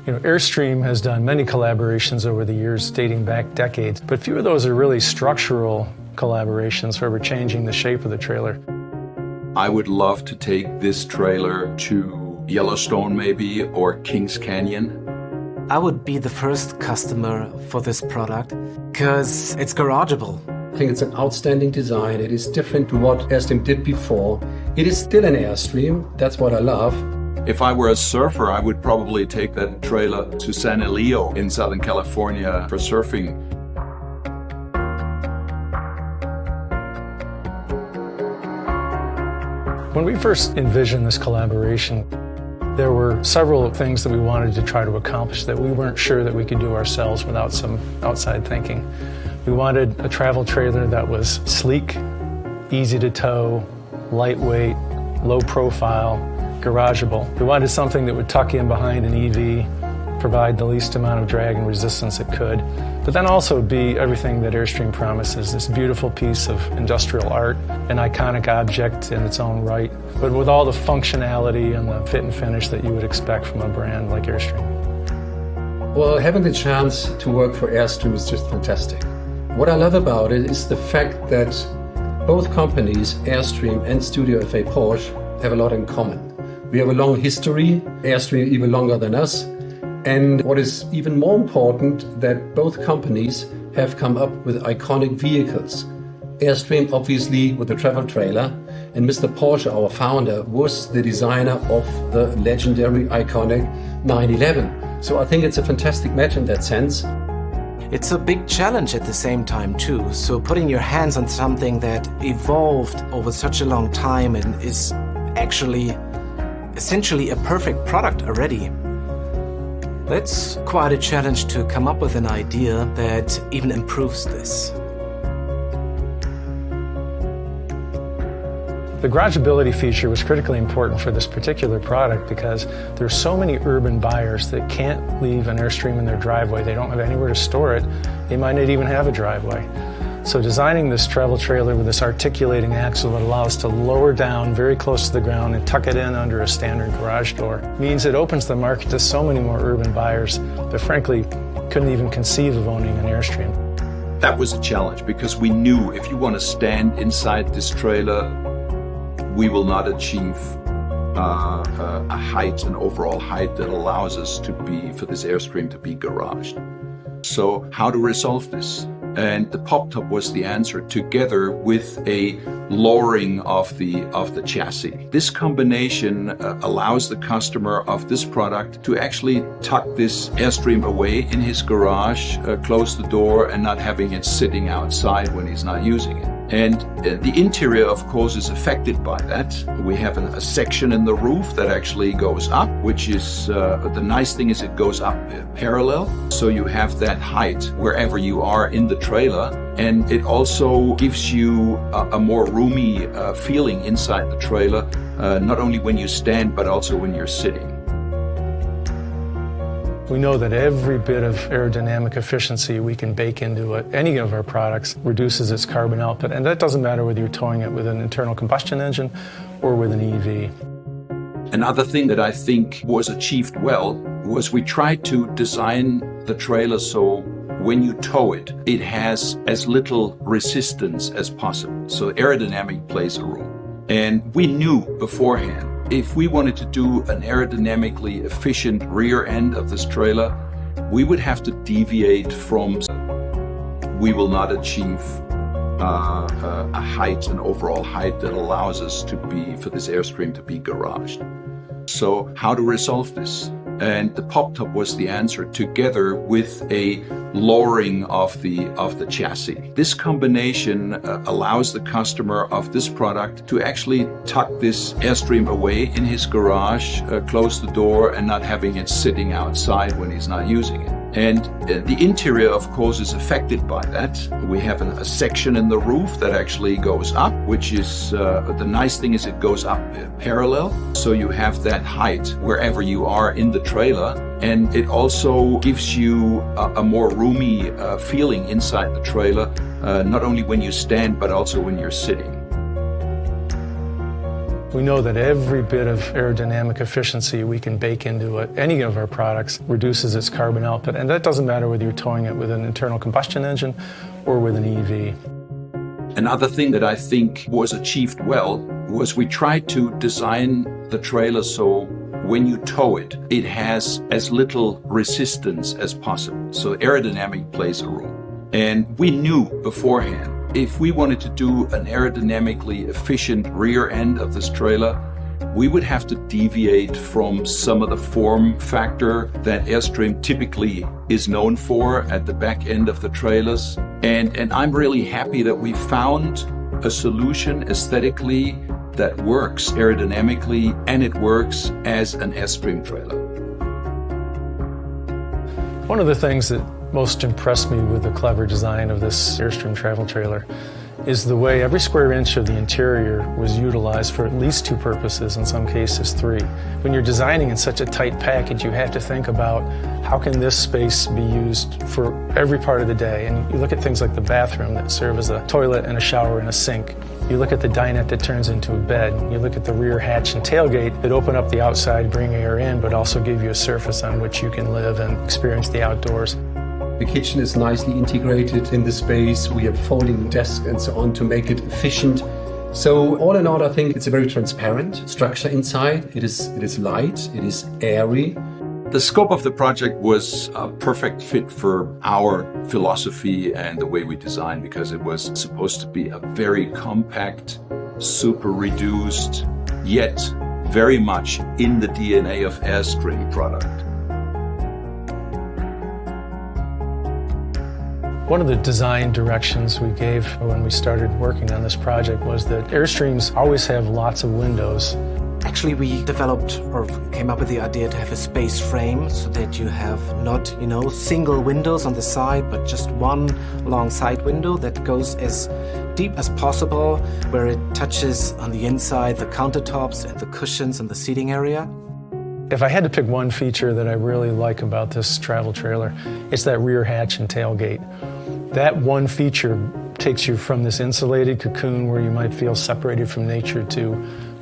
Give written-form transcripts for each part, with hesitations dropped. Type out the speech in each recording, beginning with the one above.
Airstream has done many collaborations over the years, dating back decades, but few of those are really structural collaborations where we're changing the shape of the trailer. I would love to take this trailer to Yellowstone maybe, or Kings Canyon. I would be the first customer for this product because it's garageable. I think it's an outstanding design. It is different to what Airstream did before. It is still an Airstream. That's what I love. If I were a surfer, I would probably take that trailer to San Elio in Southern California for surfing. When we first envisioned this collaboration, there were several things that we wanted to try to accomplish that we weren't sure that we could do ourselves without some outside thinking. We wanted a travel trailer that was sleek, easy to tow, lightweight, low profile, garageable. We wanted something that would tuck in behind an EV, provide the least amount of drag and resistance it could, but then also be everything that Airstream promises, this beautiful piece of industrial art, an iconic object in its own right, but with all the functionality and the fit and finish that you would expect from a brand like Airstream. Well, having the chance to work for Airstream is just fantastic. What I love about it is the fact that both companies, Airstream and Studio F Porsche, have a lot in common. We have a long history, Airstream even longer than us, and what is even more important, that both companies have come up with iconic vehicles. Airstream obviously with the travel trailer, and Mr. Porsche, our founder, was the designer of the legendary iconic 911. So I think it's a fantastic match in that sense. It's a big challenge at the same time too, so putting your hands on something that evolved over such a long time and is actually essentially a perfect product already. That's quite a challenge to come up with an idea that even improves this. The garageability feature was critically important for this particular product because there's so many urban buyers that can't leave an Airstream in their driveway. They don't have anywhere to store it. They might not even have a driveway. So designing this travel trailer with this articulating axle that allows to lower down very close to the ground and tuck it in under a standard garage door means it opens the market to so many more urban buyers that frankly couldn't even conceive of owning an Airstream. That was a challenge because we knew if you want to stand inside this trailer, we will not achieve a height, an overall height that allows us to be, for this Airstream to be garaged. So how to resolve this? And the pop top was the answer, together with a lowering of the chassis. This combination allows the customer of this product to actually tuck this Airstream away in his garage, close the door, and not having it sitting outside when he's not using it. And the interior, of course, is affected by that. We have a section in the roof that actually goes up, which is, the nice thing is it goes up parallel. So you have that height wherever you are in the trailer. And it also gives you a more roomy feeling inside the trailer, not only when you stand, but also when you're sitting. We know that every bit of aerodynamic efficiency we can bake into any of our products reduces its carbon output, and that doesn't matter whether you're towing it with an internal combustion engine or with an EV. Another thing that I think was achieved well was we tried to design the trailer so when you tow it, it has as little resistance as possible. So aerodynamic plays a role. And we knew beforehand, if we wanted to do an aerodynamically efficient rear end of this trailer, we would have to deviate from, we will not achieve a height, an overall height that allows us to be, for this Airstream to be garaged. So how to resolve this? And the pop top was the answer, together with a lowering of the chassis. This combination allows the customer of this product to actually tuck this Airstream away in his garage, close the door, and not having it sitting outside when he's not using it. And the interior, of course, is affected by that. We have a section in the roof that actually goes up, which is, the nice thing is it goes up parallel. So you have that height wherever you are in the trailer. And it also gives you a more roomy feeling inside the trailer, not only when you stand, but also when you're sitting. We know that every bit of aerodynamic efficiency we can bake into any of our products reduces its carbon output, and that doesn't matter whether you're towing it with an internal combustion engine or with an EV. Another thing that I think was achieved well was we tried to design the trailer so when you tow it, it has as little resistance as possible. So aerodynamic plays a role. And we knew beforehand, if we wanted to do an aerodynamically efficient rear end of this trailer, we would have to deviate from some of the form factor that Airstream typically is known for at the back end of the trailers. And I'm really happy that we found a solution aesthetically that works aerodynamically and it works as an Airstream trailer. One of the things that most impressed me with the clever design of this Airstream travel trailer is the way every square inch of the interior was utilized for at least two purposes, in some cases three. When you're designing in such a tight package, you have to think about how can this space be used for every part of the day. And you look at things like the bathroom that serve as a toilet and a shower and a sink. You look at the dinette that turns into a bed. You look at the rear hatch and tailgate that open up the outside, bring air in, but also give you a surface on which you can live and experience the outdoors. The kitchen is nicely integrated in the space. We have folding desks and so on to make it efficient. So all in all, I think it's a very transparent structure inside. It is light, it is airy. The scope of the project was a perfect fit for our philosophy and the way we design, because it was supposed to be a very compact, super reduced, yet very much in the DNA of Airstream product. One of the design directions we gave when we started working on this project was that Airstreams always have lots of windows. Actually, we developed or came up with the idea to have a space frame so that you have not, single windows on the side, but just one long side window that goes as deep as possible, where it touches on the inside the countertops and the cushions and the seating area. If I had to pick one feature that I really like about this travel trailer, it's that rear hatch and tailgate. That one feature takes you from this insulated cocoon where you might feel separated from nature to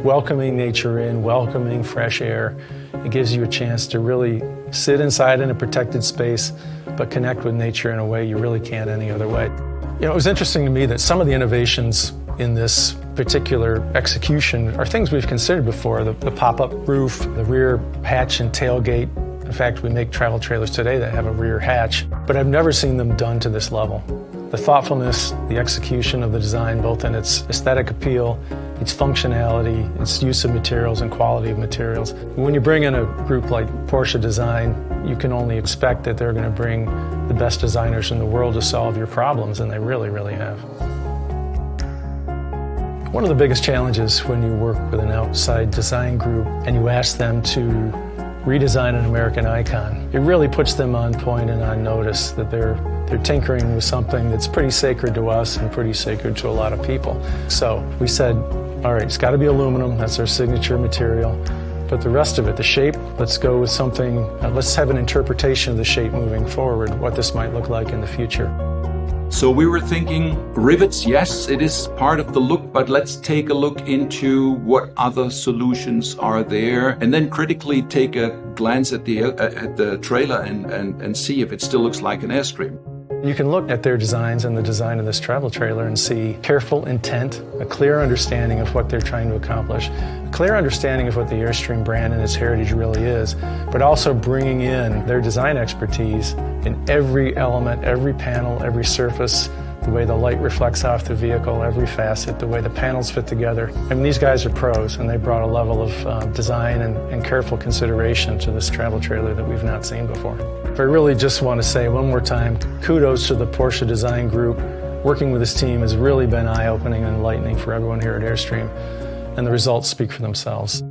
welcoming nature in, welcoming fresh air. It gives you a chance to really sit inside in a protected space, but connect with nature in a way you really can't any other way. It was interesting to me that some of the innovations in this particular execution are things we've considered before. The pop-up roof, the rear hatch and tailgate. In fact, we make travel trailers today that have a rear hatch, but I've never seen them done to this level. The thoughtfulness, the execution of the design, both in its aesthetic appeal, its functionality, its use of materials and quality of materials. When you bring in a group like Porsche Design, you can only expect that they're going to bring the best designers in the world to solve your problems, and they really, really have. One of the biggest challenges when you work with an outside design group and you ask them to redesign an American icon, it really puts them on point and on notice that they're tinkering with something that's pretty sacred to us and pretty sacred to a lot of people. So we said, all right, it's got to be aluminum, that's our signature material, but the rest of it, the shape, let's go with something, let's have an interpretation of the shape moving forward, what this might look like in the future. So we were thinking rivets, yes, it is part of the look, but let's take a look into what other solutions are there, and then critically take a glance at the trailer and see if it still looks like an Airstream. You can look at their designs and the design of this travel trailer and see careful intent, a clear understanding of what they're trying to accomplish, a clear understanding of what the Airstream brand and its heritage really is, but also bringing in their design expertise in every element, every panel, every surface, the way the light reflects off the vehicle, every facet, the way the panels fit together. I mean, these guys are pros, and they brought a level of design and careful consideration to this travel trailer that we've not seen before. I really just want to say one more time, kudos to the Porsche Design Group. Working with this team has really been eye-opening and enlightening for everyone here at Airstream, and the results speak for themselves.